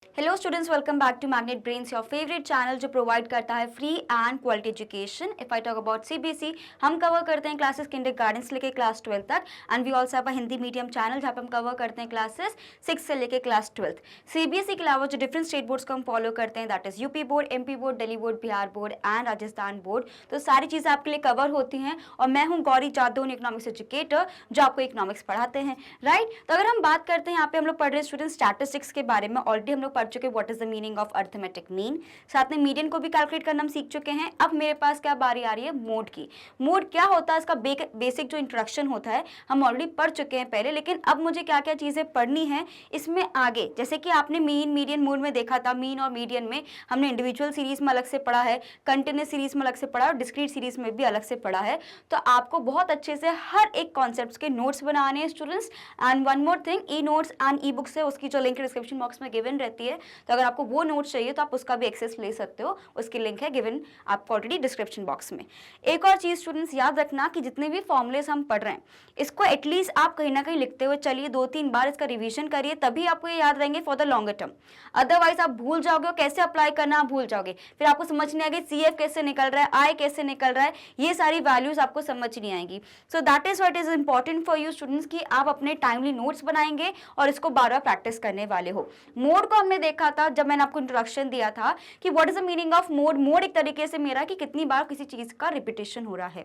Hello students, welcome back to Magnet Brains, your favourite channel जो provide करता है free and quality education. If I talk about CBSE, हम cover करते हैं classes kindergarten से लेकर क्लास 12 तक, and we also have a Hindi medium channel जहाँ पे हम कवर करते हैं क्लासेस 6 से लेकर क्लास 12। सीबीएसई के अलावा जो डिफरेंट स्टेट बोर्ड्स को हम फॉलो करते हैं, that is UP board, MP board, Delhi board, Bihar board and Rajasthan board. तो सारी चीज़ें आपके लिए कवर होती हैं और मैं हूँ गौरी जादौन, इकोनॉमिक्स एजुकेटर, जो आपको इकोनॉमिक्स पढ़ाते हैं, राइट। तो अगर हम बात करते हैं, यहाँ पे हम लोग पढ़ रहे हैं स्टूडेंट स्टैटिस्टिक्स के बारे में। ऑलरेडी हम लोग पढ़ चुके what is the meaning of arithmetic mean, साथ में मीडियन को भी कैलकुलेट करना हम सीख चुके हैं। अब मेरे पास क्या बारी आ रही है मोड की। मोड क्या होता है, इसका बेसिक जो इंट्रोडक्शन होता है हम ऑलरेडी पढ़ चुके हैं पहले, लेकिन अब मुझे क्या क्या चीजें पढ़नी है इसमें आगे। जैसे कि आपने मीन मीडियन मोड में देखा था, मीन और मीडियन में हमने इंडिविजुअल सीरीज में अलग से पढ़ा है, कंटिन्यूअस सीरीज में अलग से पढ़ा और डिस्क्रीट सीरीज में भी अलग से पढ़ा है। तो आपको बहुत अच्छे से हर एक कॉन्सेप्ट के नोट्स बनाने हैं students. And one more thing, e notes and e books है, उसकी जो लिंक डिस्क्रिप्शन बॉक्स में गिवन रहती है, तो अगर आपको वो नोट्स चाहिए तो आप उसका भी एक्सेस ले सकते हो, उसकी लिंक है गिवन आपको ऑलरेडी डिस्क्रिप्शन बॉक्स में। एक और चीज स्टूडेंट्स याद रखना कि जितने भी फॉर्मुलेस हम पढ़ रहे हैं, इसको एटलीस्ट आप कहीं ना कहीं लिखते हुए चलिए, 2-3 बार इसका रिवीजन करिए, तभी आपको ये याद रहेंगे for the longer term. Otherwise आप भूल जाओगे और कैसे अप्लाई करना आप भूल जाओगे, फिर आपको समझ नहीं आएगी सी एफ कैसे निकल रहा है, आई कैसे निकल रहा है, ये सारी वैल्यूज आपको समझ नहीं आएंगी। सो that is what is important for you students कि आप अपने टाइमली नोट्स बनाएंगे और इसको बार बार प्रैक्टिस करने वाले हो। मोड को हमने देखा था जब मैंने आपको इंट्रोडक्शन दिया था कि what is the meaning of mode. Mode एक तरीके से मेरा कि कितनी बार किसी चीज का रिपीटेशन हो रहा है।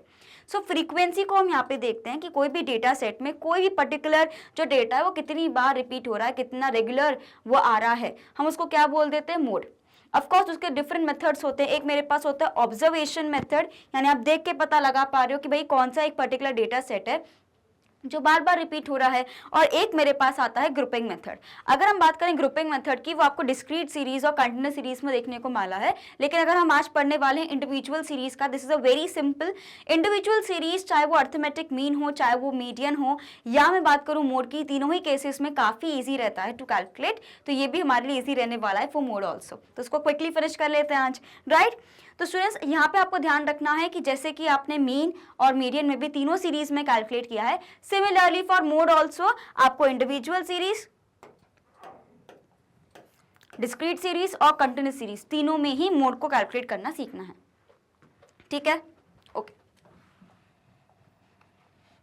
सो फ्रीक्वेंसी को हम यहाँ पे देखते हैं कि कोई भी डेटा सेट में कोई भी पर्टिकुलर जो डेटा है वो कितनी बार रिपीट हो रहा है, कितना रेगुलर वो आ रहा है, हम उसको क्या बोल देते हैं, मोड। ऑफ कोर्स उसके डिफरेंट मेथड्स होते हैं। एक मेरे पास होता है ऑब्जर्वेशन मेथड, यानी आप देख के पता लगा पा रहे हो कि भाई कौन सा एक पर्टिकुलर डेटा सेट है जो बार बार रिपीट हो रहा है। और एक मेरे पास आता है ग्रुपिंग मेथड। अगर हम बात करें ग्रुपिंग मेथड की, वो आपको डिस्क्रीट सीरीज और कंटिन्यूअस सीरीज में देखने को मिला है, लेकिन अगर हम आज पढ़ने वाले हैं इंडिविजुअल सीरीज का, this is a very simple individual series, चाहे वो अर्थमेटिक मीन हो, चाहे वो मीडियन हो, या मैं बात करूं मोड की, तीनों ही केसेस में काफी ईजी रहता है टू कैलकुलेट। तो ये भी हमारे लिए ईजी रहने वाला है फॉर मोड ऑल्सो। तो इसको क्विकली फिनिश कर लेते हैं आज, राइट। तो स्टूडेंट्स यहाँ पे आपको ध्यान रखना है कि जैसे कि आपने मीन और मीडियन में भी तीनों सीरीज में कैलकुलेट किया है, सिमिलरली फॉर मोड ऑल्सो आपको इंडिविजुअल सीरीज, डिस्क्रीट सीरीज और कंटिन्यूअस सीरीज तीनों में ही मोड को कैलकुलेट करना सीखना है, ठीक है, ओके।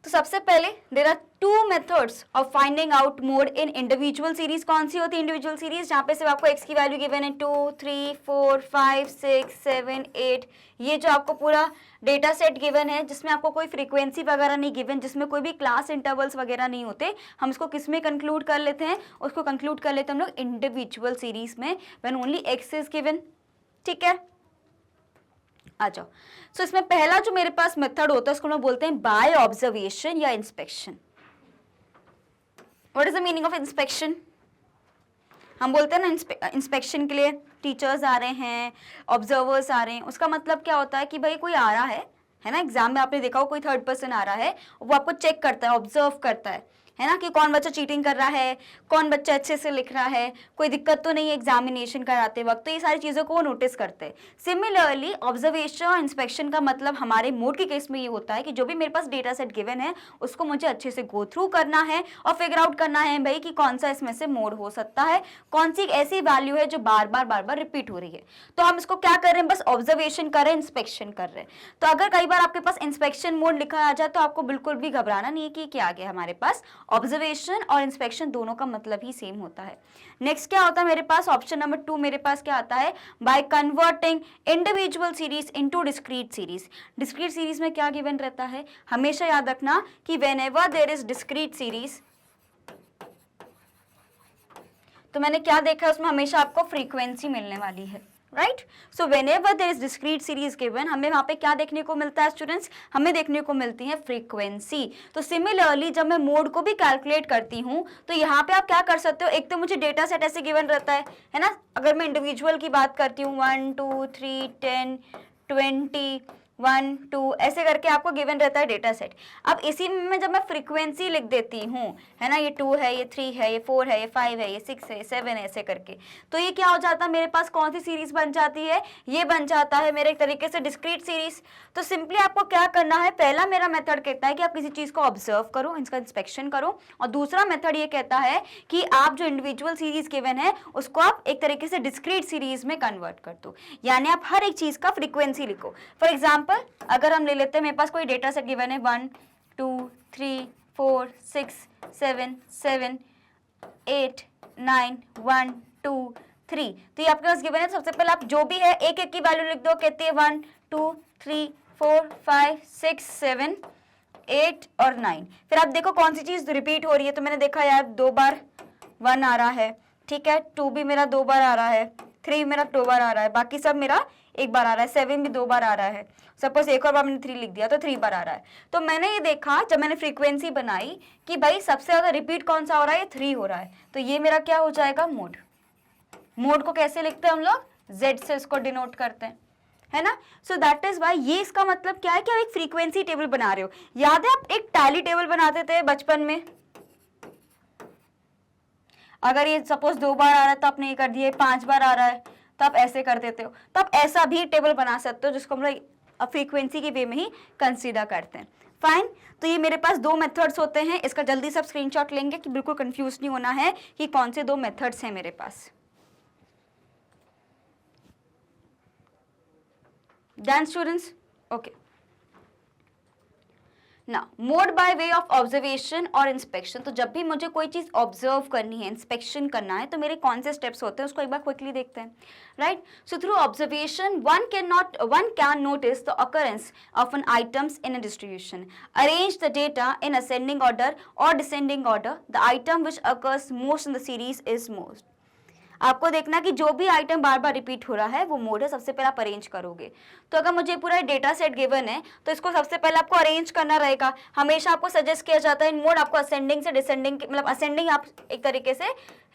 तो सबसे पहले there are 2 methods of finding out mode in individual series. कौन सी होती है इंडिविजुअल सीरीज? जहाँ पे सिर्फ आपको x की वैल्यू गिवन है 2, 3, 4, 5, 6, 7, 8, ये जो आपको पूरा डेटा सेट गिवन है, जिसमें आपको कोई फ्रीक्वेंसी वगैरह नहीं गिवन, जिसमें कोई भी क्लास इंटरवल्स वगैरह नहीं होते, हम इसको किस में कंक्लूड कर लेते हैं? उसको कंक्लूड कर लेते हैं हम लोग इंडिविजुअल सीरीज में, when only x is given, ठीक है। आ जाओ। सो इसमें पहला जो मेरे पास मेथड होता है उसको हम बोलते हैं बाय ऑब्जर्वेशन या inspection. What is the meaning of inspection? हम बोलते हैं ना इंस्पेक्शन के लिए टीचर्स आ रहे हैं, ऑब्जर्वर्स आ रहे हैं, उसका मतलब क्या होता है कि भाई कोई आ रहा है ना, एग्जाम में आपने देखा हो कोई थर्ड पर्सन आ रहा है, वो आपको चेक करता है, ऑब्जर्व करता है ना, कि कौन बच्चा चीटिंग कर रहा है, कौन बच्चा अच्छे से लिख रहा है, कोई दिक्कत तो नहीं है एग्जामिनेशन कराते वक्त, तो ये सारी चीज़ों को नोटिस करते हैं। सिमिलरली ऑब्जर्वेशन और इंस्पेक्शन का मतलब हमारे मोड के केस में ये होता है कि जो भी मेरे पास डेटा सेट गिवन है उसको मुझे अच्छे से गो थ्रू करना है और फिगर आउट करना है भाई कि कौन सा इसमें से मोड हो सकता है, कौन सी ऐसी वैल्यू है जो बार बार रिपीट हो रही है। तो हम इसको क्या कर रहे हैं, बस ऑब्जर्वेशन कर रहे हैं, इंस्पेक्शन कर रहे हैं। तो अगर कई बार आपके पास इंस्पेक्शन मोड लिखा आ जाए तो आपको बिल्कुल भी घबराना नहीं है कि क्या आ गया हमारे पास, ऑब्जर्वेशन और इंस्पेक्शन दोनों का मतलब ही सेम होता है। नेक्स्ट क्या होता है मेरे पास, ऑप्शन नंबर 2 मेरे पास क्या आता है, by converting individual series into discrete series. Discrete series में क्या गिवन रहता है, हमेशा याद रखना कि whenever there is discrete series, तो मैंने क्या देखा है उसमें हमेशा आपको फ्रीक्वेंसी मिलने वाली है, right. So whenever there is discrete series given, हमें वहां पे क्या देखने को मिलता है स्टूडेंट्स, हमें देखने को मिलती है फ्रीक्वेंसी। तो सिमिलरली जब मैं मोड को भी कैलकुलेट करती हूँ तो यहाँ पे आप क्या कर सकते हो, एक तो मुझे डेटा सेट ऐसे गिवन रहता है ना, अगर मैं इंडिविजुअल की बात करती हूँ 1, 2, 3, 10, 20, 1 2 ऐसे करके आपको गिवन रहता है डेटा सेट। अब इसी में जब मैं फ्रीक्वेंसी लिख देती हूँ, है ना, ये 2 है, ये 3 है, ये 4 है, ये 5 है, ये 6 है, ये 7 है, ऐसे करके, तो ये क्या हो जाता है, मेरे पास कौन सी सीरीज बन जाती है, ये बन जाता है मेरे एक तरीके से डिस्क्रीट सीरीज। तो सिंपली आपको क्या करना है, पहला मेरा मेथड कहता है कि आप किसी चीज को ऑब्जर्व करो, इसका इंस्पेक्शन करो, और दूसरा मेथड ये कहता है कि आप जो इंडिविजुअल सीरीज गिवन है उसको आप एक तरीके से डिस्क्रीट सीरीज में कन्वर्ट कर दो, यानी आप हर एक चीज का फ्रीक्वेंसी लिखो। फॉर एग्जाम्पल अगर हम ले लेते हैं, मेरे पास कोई डेटा सेट गिवन है 1 2 3 4 6 7 7 8 9 1 2 3, तो ये आपके पास गिवन है। सबसे पहले आप जो भी है एक एक की वैल्यू लिख दो, कहती है 1 2 3 4 5 6 7 8 और 9। फिर आप देखो कौन सी चीज रिपीट हो रही है, तो मैंने देखा यार 2 बार 1 आ रहा है, ठीक है, 2 भी मेरा 2 बार आ रहा है, 3 मेरा 2 बार आ रहा है, बाकी सब मेरा 1 बार आ रहा है, 7 भी 2 बार आ रहा है। सपोज एक और बार मैंने 3 लिख दिया तो 3 बार आ रहा है। तो मैंने ये देखा जब मैंने फ्रीक्वेंसी बनाई कि भाई सबसे ज्यादा रिपीट कौन सा हो रहा है, ये 3 हो रहा है, तो ये मेरा क्या हो जाएगा, मोड। मोड को कैसे लिखते हैं हम लोग, Z से इसको डिनोट करते हैं, है ना। सो दैट इज वाई, ये इसका मतलब क्या है कि आप एक फ्रीक्वेंसी टेबल बना रहे हो। याद है आप एक टैली टेबल बनाते थे बचपन में, अगर ये सपोज 2 बार आ रहा है तो आपने ये कर दिया, 5 बार आ रहा है तो आप ऐसे कर देते हो, तो आप ऐसा भी टेबल बना सकते हो जिसको हम लोग फ्रीक्वेंसी के वे में ही कंसीडर करते हैं। फाइन, तो ये मेरे पास 2 मेथड्स होते हैं, इसका जल्दी से आप स्क्रीनशॉट लेंगे कि बिल्कुल कंफ्यूज नहीं होना है कि कौन से 2 मेथड्स हैं मेरे पास। Done students, okay. ना mode by way of observation और इंस्पेक्शन, तो जब भी मुझे कोई चीज ऑब्जर्व करनी है, इंस्पेक्शन करना है, तो मेरे कौन से स्टेप्स होते हैं उसको एक बार क्विकली देखते हैं, right. So through observation one can notice the occurrence of an items in a distribution, arrange the data in ascending order or descending order, the item which occurs most in the series is most। आपको देखना कि जो भी item बार बार repeat हो रहा है वो mode है, सबसे पहले आप अरेंज करोगे। तो अगर मुझे पूरा डेटा सेट गिवन है तो इसको सबसे पहले आपको अरेंज करना रहेगा। हमेशा आपको सजेस्ट किया जाता है इन मोड आपको असेंडिंग से डिसेंडिंग, मतलब असेंडिंग आप एक तरीके से,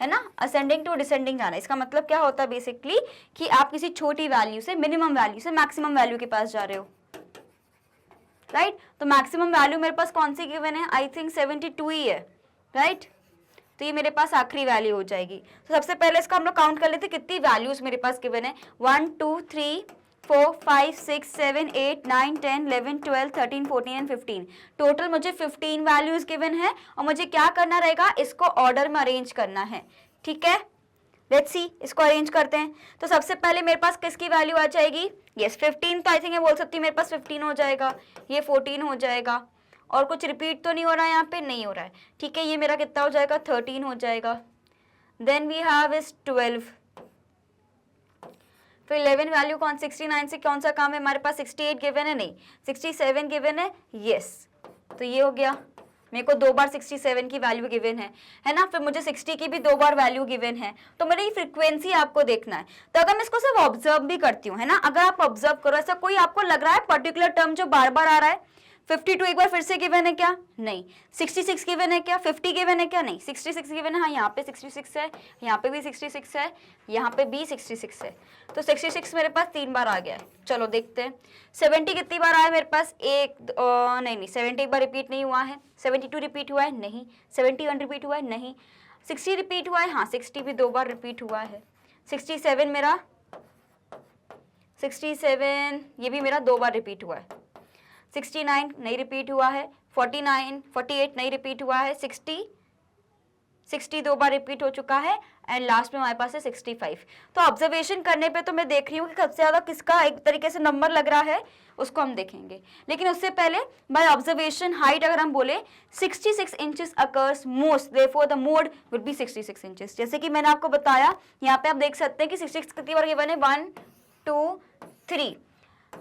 है ना, असेंडिंग टू डिसेंडिंग जाना। इसका मतलब क्या होता है बेसिकली कि आप किसी छोटी वैल्यू से मिनिमम वैल्यू से मैक्सिमम वैल्यू के पास जा रहे हो, राइट। तो मैक्सिमम वैल्यू मेरे पास कौन सी गिवन है, आई थिंक 72 ही है, राइट। तो ये मेरे पास आखिरी वैल्यू हो जाएगी। तो सबसे पहले इसका हम लोग काउंट कर लेते हैं कितनी वैल्यूज मेरे पास गिवन है, 1 2 3 4 5 6 7 8 9 10 11 12 13 14 एंड 15। टोटल मुझे 15 वैल्यूज गिवन है और मुझे क्या करना रहेगा, इसको ऑर्डर में अरेंज करना है, ठीक है। लेट्स सी, इसको अरेंज करते हैं। तो सबसे पहले मेरे पास किसकी वैल्यू आ जाएगी, यस 15, तो आई थिंक मैं बोल सकती हूँ मेरे पास 15 हो जाएगा, ये 14 हो जाएगा, और कुछ रिपीट तो नहीं हो रहा है यहाँ पे, नहीं हो रहा है, ठीक है। ये मेरा कितना हो जाएगा, 13 हो जाएगा। देन वी हैव इज 12, फिर 11 वैल्यू कौन, 69 से कौन सा काम है हमारे पास, 68 गिवन है, नहीं 67 गिवन है, यस। तो ये हो गया, मेरे को 2 बार 67 की वैल्यू गिवन है ना। फिर मुझे 60 की भी 2 बार वैल्यू गिवन है, तो मेरी ये फ्रीक्वेंसी आपको देखना है। तो अगर मैं इसको सिर्फ ऑब्जर्व भी करती हूँ, है ना, अगर आप ऑब्जर्व करो, ऐसा कोई आपको लग रहा है पर्टिकुलर टर्म जो बार बार आ रहा है, 52 एक बार फिर से गिवन है क्या, नहीं। 66 गिवन है क्या, 50 गिवन है क्या, नहीं। 66 गिवन है, हाँ यहाँ पे 66 है, यहाँ पे भी 66 है, यहाँ पे भी 66 है, तो 66 मेरे पास 3 बार आ गया है। चलो देखते हैं 70 कितनी बार आया मेरे पास, नहीं 70 एक बार रिपीट नहीं हुआ है, 72 रिपीट हुआ है, नहीं। 71 रिपीट हुआ है, नहीं। 60 रिपीट हुआ है, हाँ 60 भी 2 बार रिपीट हुआ है। 67 मेरा 67 ये भी मेरा 2 बार रिपीट हुआ है। 69 नहीं रिपीट हुआ है, 48 नहीं रिपीट हुआ है, 60 2 बार रिपीट हो चुका है, एंड लास्ट में हमारे पास है 65। तो ऑब्जर्वेशन करने पे तो मैं देख रही हूँ कि सबसे ज्यादा किसका एक तरीके से नंबर लग रहा है, उसको हम देखेंगे। लेकिन उससे पहले बाय ऑब्जर्वेशन हाइट अगर हम बोले 66 inches occurs most, therefore the mode would be 66 inches. जैसे कि मैंने आपको बताया, यहाँ पे आप देख सकते हैं कि 66 कितनी बार गिवन है, 1 2 3,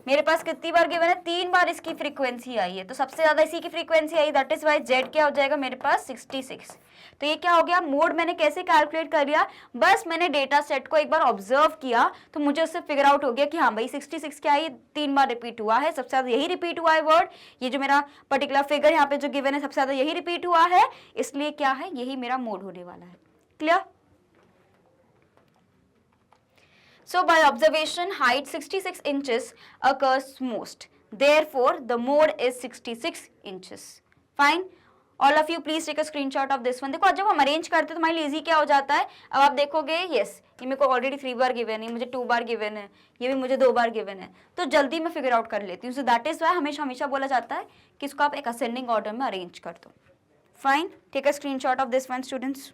मेरे पास कितनी बार गिवन है, 3 बार इसकी फ्रीक्वेंसी आई है, तो सबसे ज्यादा इसी की फ्रीक्वेंसी आई, दैट इज वाई जेड क्या हो जाएगा मेरे पास 66। तो ये क्या हो गया, मोड मैंने कैसे कैलकुलेट कर लिया, बस मैंने डेटा सेट को एक बार ऑब्जर्व किया तो मुझे उससे फिगर आउट हो गया कि हाँ भाई 66 क्या है, 3 बार रिपीट हुआ है, सबसे ज्यादा यही रिपीट हुआ है वर्ड, ये जो मेरा पर्टिकुलर फिगर यहाँ पे जो गिवन है सबसे ज्यादा यही रिपीट हुआ है, इसलिए क्या है, यही मेरा मोड होने वाला है। Clear? So by observation height 66 inches occurs most, Therefore, the mode is 66 inches. Fine. All of you please take a screenshot of this one. देखो जब हम अरेंज करते हैं तो हमारे लिए इजी क्या हो जाता है, अब आप देखोगे यस ये मेरे को ऑलरेडी 3 बार गिवन है, मुझे 2 बार गिवन है, ये भी मुझे 2 बार गिवन है, तो जल्दी मैं फिगर आउट कर लेती हूँ. सो दैट इज वाई हमेशा हमेशा बोला जाता है कि इसको आप एक असेंडिंग ऑर्डर में अरेंज कर दो. Fine, take a screenshot of this one students.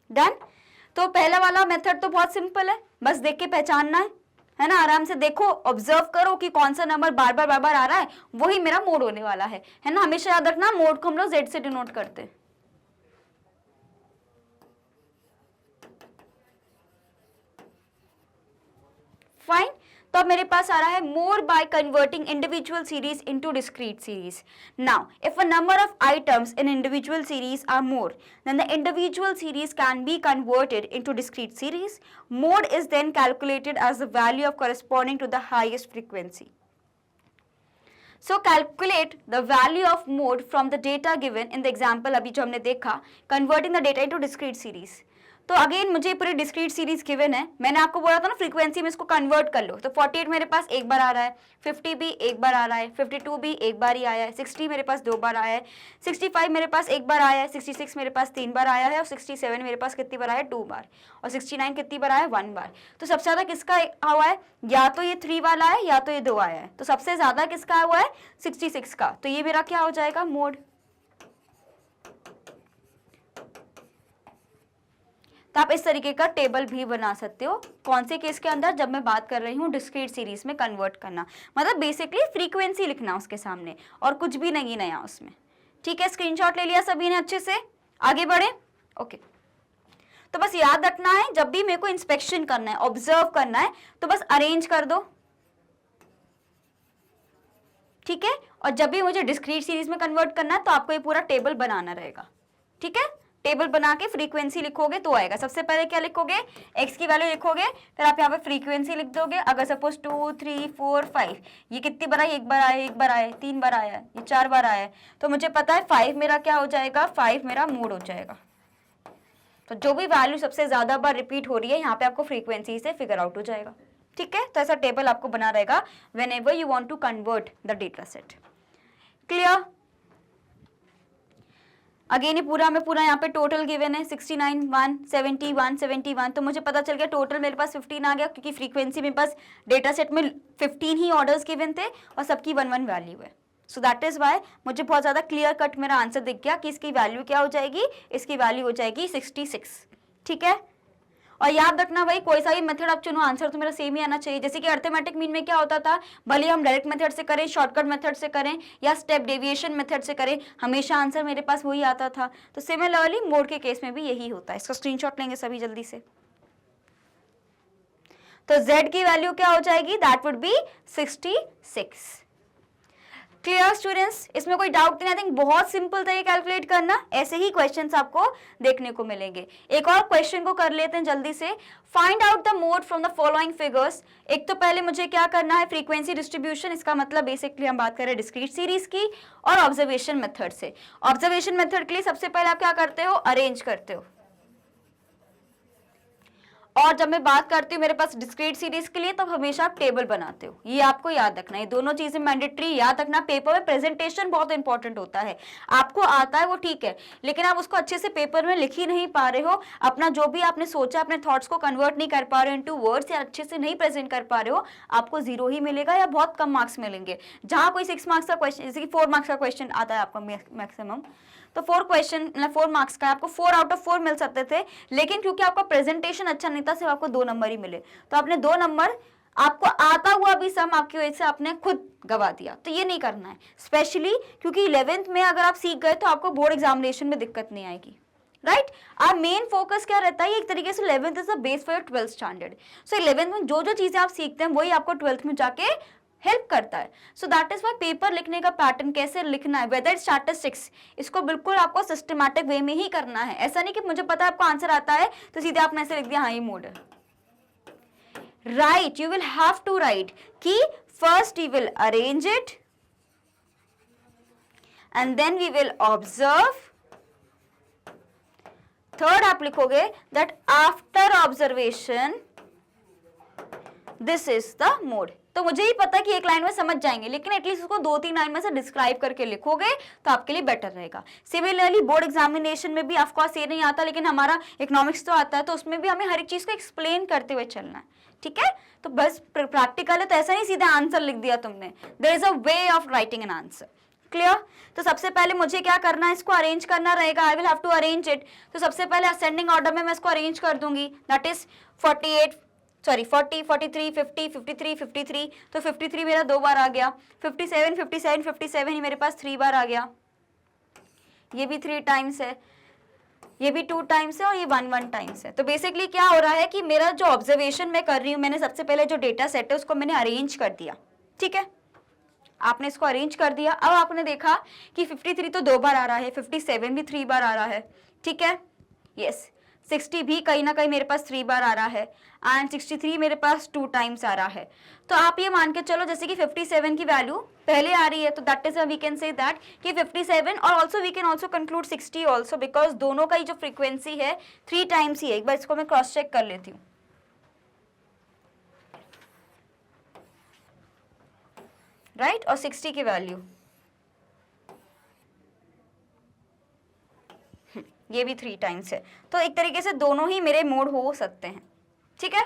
Done. तो पहला वाला मेथड तो बहुत सिंपल है, बस देख के पहचानना है ना. आराम से देखो, ऑब्जर्व करो कि कौन सा नंबर बार बार आ रहा है, वही मेरा मोड होने वाला है ना. हमेशा याद रखना मोड को हम लोग जेड से डिनोट करते हैं. फाइन. तो अब मेरे पास आ रहा है mode by converting individual series into discrete series. Now if a number of items in individual series are more than the individual series can be converted into discrete series. Mode is then calculated as the value of corresponding to the highest frequency. So calculate the value of mode from the data given in the example अभी जो हमने देखा, converting the data into discrete series. तो again मुझे पूरी discrete series given है, मैंने आपको बोला था ना फ्रीक्वेंसी में इसको कन्वर्ट कर लो. तो 48 मेरे पास एक बार आ रहा है, 50 भी एक बार आ रहा है, 52 भी एक बार ही आया है, 60 मेरे पास 2 बार आया है, 65 मेरे पास एक बार आया है, 66 मेरे पास 3 बार आया है, और 67 मेरे पास कितनी बार आया है, 2 बार, और 69 कितनी बार आया है, 1 बार. तो सबसे ज्यादा किसका हुआ है, या तो ये 3 वाला है या तो ये 2 आया है. तो सबसे ज्यादा किसका हुआ है, 66 का. तो ये मेरा क्या हो जाएगा, मोड. तो आप इस तरीके का टेबल भी बना सकते हो. कौन से केस के अंदर, जब मैं बात कर रही हूँ डिस्क्रीट सीरीज में कन्वर्ट करना, मतलब बेसिकली फ्रीक्वेंसी लिखना उसके सामने और कुछ भी नहीं नया उसमें. ठीक है, स्क्रीनशॉट ले लिया सभी ने अच्छे से, आगे बढ़े. ओके. तो बस याद रखना है जब भी मेरे को इंस्पेक्शन करना है, ऑब्जर्व करना है, तो बस अरेंज कर दो. ठीक है, और जब भी मुझे डिस्क्रीट सीरीज में कन्वर्ट करना है तो आपको ये पूरा टेबल बनाना रहेगा. ठीक है, टेबल बना के फ्रीक्वेंसी लिखोगे तो आएगा. सबसे पहले क्या लिखोगे, x की वैल्यू लिखोगे, फिर आप यहाँ पे फ्रीक्वेंसी लिख दोगे. अगर सपोज 2 3 4 5 ये कितनी बार आई, एक बार आया, एक बार आया, 3 बार आया, ये 4 बार आया, तो मुझे पता है 5 मेरा क्या हो जाएगा, 5 मेरा मोड हो जाएगा. तो जो भी वैल्यू सबसे ज्यादा बार रिपीट हो रही है यहाँ पे आपको फ्रीक्वेंसी से फिगर आउट हो जाएगा. ठीक है, तो ऐसा टेबल आपको बना रहेगा whenever you want to convert the data set. Clear. Again ये पूरा में पूरा यहाँ पे टोटल गिवन है 69 1 70 171. तो मुझे पता चल गया टोटल मेरे पास 15 आ गया, क्योंकि फ्रीक्वेंसी मेरे पास डेटा सेट में 15 ही ऑर्डर्स गिवन थे और सबकी 1 वैल्यू है. सो दैट इज वाई मुझे बहुत ज़्यादा क्लियर कट मेरा आंसर दिख गया कि इसकी वैल्यू क्या हो जाएगी, इसकी वैल्यू हो जाएगी 66. ठीक है, और याद रखना भाई कोई सा भी मेथड आप चुनो, आंसर तो मेरा सेम ही आना चाहिए. जैसे कि अर्थमेटिक मीन में क्या होता था, भले हम डायरेक्ट मेथड से करें, शॉर्टकट मेथड से करें या स्टेप डेविएशन मेथड से करें, हमेशा आंसर मेरे पास वही आता था. तो सिमिलरली मोड के केस में भी यही होता है. इसका स्क्रीनशॉट लेंगे सभी जल्दी से. तो z की वैल्यू क्या हो जाएगी, that would be 66. Clear students, इसमें कोई डाउट नहीं. आई थिंक बहुत सिंपल था ये कैलकुलेट करना. ऐसे ही क्वेश्चंस आपको देखने को मिलेंगे. एक और क्वेश्चन को कर लेते हैं जल्दी से. Find out the mode from the following figures. एक तो पहले मुझे क्या करना है, फ्रीक्वेंसी डिस्ट्रीब्यूशन. इसका मतलब बेसिकली हम बात कर रहे हैं डिस्क्रीट सीरीज की और ऑब्जर्वेशन मेथड से. ऑब्जर्वेशन मेथड के लिए सबसे पहले आप क्या करते हो, अरेंज करते हो. और जब मैं बात करती हूँ मेरे पास डिस्क्रीट सीरीज के लिए, तब हमेशा आप टेबल बनाते हो. ये आपको याद रखना, ये दोनों चीजें मैंडेटरी याद रखना. पेपर में प्रेजेंटेशन बहुत इंपॉर्टेंट होता है. आपको आता है वो ठीक है, लेकिन आप उसको अच्छे से पेपर में लिख ही नहीं पा रहे हो, अपना जो भी आपने सोचा अपने थॉट्स को कन्वर्ट नहीं कर पा रहे हो इनटू वर्ड्स, या अच्छे से नहीं प्रेजेंट कर पा रहे हो, आपको 0 ही मिलेगा या बहुत कम मार्क्स मिलेंगे. जहां कोई 6 मार्क्स का क्वेश्चन, जैसे कि 4 मार्क्स का क्वेश्चन आता है आपका मैक्सिमम, तो 4 मार्क्स का आपको 4 आउट ऑफ 4 मिल सकते थे, लेकिन क्योंकि आपका प्रेजेंटेशन अच्छा नहीं था, सिर्फ आपको 2 नंबर ही मिले. तो आपने 2 नंबर, आपको आता हुआ भी सम आपकी वजह से आपने खुद गवा दिया. तो ये नहीं करना है, स्पेशली क्योंकि 11th में अगर आप सीख गए तो आपको बोर्ड एग्जामिनेशन में दिक्कत नहीं आएगी. राइट, आप मेन फोकस क्या रहता है, एक तरीके से 11th is the base for your 12th standard. So 11th में जो जो चीजें आप सीखते हैं वही आपको 12th में जाके हेल्प करता है. So that is why paper लिखने का पैटर्न कैसे लिखना है, वेदर स्टैटिस्टिक्स, इसको बिल्कुल आपको सिस्टमैटिक वे में ही करना है. ऐसा नहीं कि मुझे पता है आपको आंसर आता है तो सीधे आपने ऐसे लिख दिया हाँ ये मोड है. Right, you will have to write कि first we will arrange it and then we will observe third आप लिखोगे that after observation this is the mode. तो मुझे ही पता कि एक लाइन में समझ जाएंगे, लेकिन एटलीस्ट उसको 2-3 लाइन में से डिस्क्राइब करके लिखोगे तो आपके लिए बेटर रहेगा। सिमिलरली बोर्ड एग्जामिनेशन में भी ऑफकोर्स ये नहीं आता, लेकिन हमारा इकोनॉमिक्स तो आता है, तो उसमें भी हमें हर एक चीज को एक्सप्लेन करते हुए चलना है, ठीक है। तो बस प्रैक्टिकल है तो ऐसा नहीं सीधा आंसर लिख दिया तुमने, there is a way of writing an answer. Clear? तो सबसे पहले मुझे क्या करना है, इसको अरेंज करना रहेगा। I will have to arrange it. तो सबसे पहले असेंडिंग ऑर्डर में मैं इसको अरेंज कर दूंगी, दैट इज 40, 43, 50, 53, 53। तो 53 मेरा 2 बार आ गया, 57, 57, 57 ही मेरे पास 3 बार आ गया, ये भी 3 टाइम्स है, ये भी 2 टाइम्स है और ये 1 टाइम्स है। तो बेसिकली क्या हो रहा है कि मेरा जो ऑब्जर्वेशन मैं कर रही हूँ, मैंने सबसे पहले जो डेटा सेट है उसको मैंने अरेंज कर दिया, ठीक है। आपने इसको अरेंज कर दिया। अब आपने देखा कि 53 तो 2 बार आ रहा है, 57 भी 3 बार आ रहा है, ठीक है, यस। 60 भी कहीं ना कहीं मेरे पास 3 बार आ रहा है एंड 63 मेरे पास 2 टाइम्स आ रहा है। तो आप ये मान के चलो जैसे कि 57 की वैल्यू पहले आ रही है, तो that is we can say that कि 57 और also we can also conclude 60 also, because दोनों का ही जो फ्रीक्वेंसी है 3 टाइम्स ही है। एक बार इसको मैं क्रॉस चेक कर लेती हूँ, राइट, और 60 की वैल्यू ये भी 3 टाइम्स है। तो एक तरीके से दोनों ही मेरे मोड हो सकते हैं, ठीक है।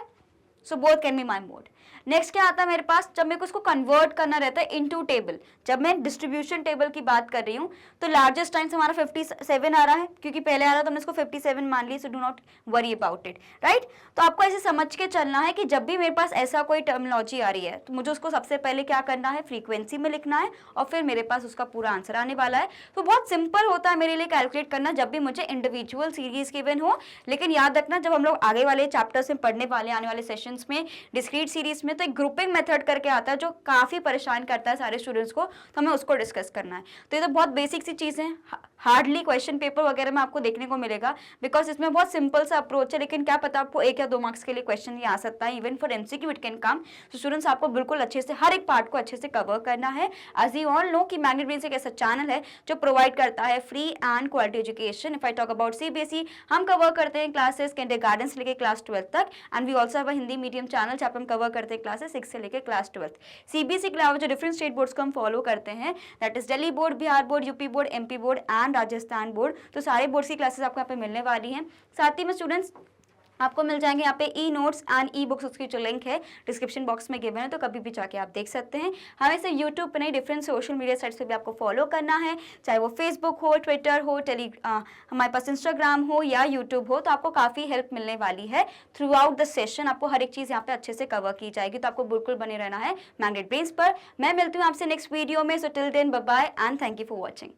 So both can be my mode. Next क्या आता है मेरे पास, जब मेरे को उसको कन्वर्ट करना रहता है इनटू टेबल। जब मैं डिस्ट्रीब्यूशन टेबल की बात कर रही हूँ तो लार्जेस्ट टाइम्स हमारा 57 आ रहा है, क्योंकि पहले आ रहा था हमने इसको 57 मान लिया, so do not worry about it, right. तो आपको ऐसे समझ के चलना है कि जब भी मेरे पास ऐसा कोई टर्मिनोलॉजी आ रही है तो मुझे उसको सबसे पहले क्या करना है, फ्रीक्वेंसी में लिखना है और फिर मेरे पास उसका पूरा आंसर आने वाला है। तो बहुत सिंपल होता है मेरे लिए कैलकुलेट करना जब भी मुझे इंडिविजुअल सीरीज गिवन हो। लेकिन याद रखना जब हम लोग आगे वाले चैप्टर्स में पढ़ने वाले आने वाले सेशंस में डिस्क्रीट सीरीज में, तो एक ग्रुपिंग मेथड करके आता है जो काफी परेशान करता है सारे स्टूडेंट्स को, तो हमें उसको डिस्कस करना है। तो ये तो बहुत बेसिक सी चीजें, हार्डली क्वेश्चन पेपर वगैरह में आपको देखने को मिलेगा, बिकॉज इसमें बहुत सिंपल सा अप्रोच है। लेकिन क्या पता आपको 1 या 2 मार्क्स के लिए क्वेश्चन ये आ सकता है, even for MCQ it can come. तो स्टूडेंट्स आपको बिल्कुल अच्छे से हर एक पार्ट को अच्छे से कवर करना है। एज यू ऑल नो कि मैग्नेट ब्रेन्स एक ऐसा चैनल है जो प्रोवाइड करता है free and quality education. If I talk about CBSE, हम कवर करते हैं क्लासेस किंडरगार्टन से लेकर क्लास 12 तक, and we also have a Hindi medium channel जहाँ पे हम कवर करते हैं क्लासेस 6 से लेकर क्लास 12। सीबीएसई के अलावा जो डिफरेंट स्टेट बोर्ड्स को हम फॉलो करते हैं, that is Delhi board, Bihar board, UP board, MP board and Rajasthan board. तो सारे बोर्ड्स की क्लासेस आपको यहाँ पे मिलने वाली हैं। साथ ही में स्टूडेंट्स आपको मिल जाएंगे यहाँ पे e notes and e books, उसकी जो लिंक है डिस्क्रिप्शन बॉक्स में गिवन है, तो कभी भी जाके आप देख सकते हैं। हमें से यूट्यूब पर नहीं, डिफरेंट सोशल मीडिया साइट्स पे भी आपको फॉलो करना है, चाहे वो फेसबुक हो, ट्विटर हो, हमारे पास इंस्टाग्राम हो या यूट्यूब हो। तो आपको काफ़ी हेल्प मिलने वाली है थ्रू आउट द सेशन। आपको हर एक चीज़ यहाँ पे अच्छे से कवर की जाएगी, तो आपको बिल्कुल बने रहना है मैग्नेट ब्रेन्स पर। मैं मिलती हूँ आपसे नेक्स्ट वीडियो में। So till then bye bye and thank you for watching.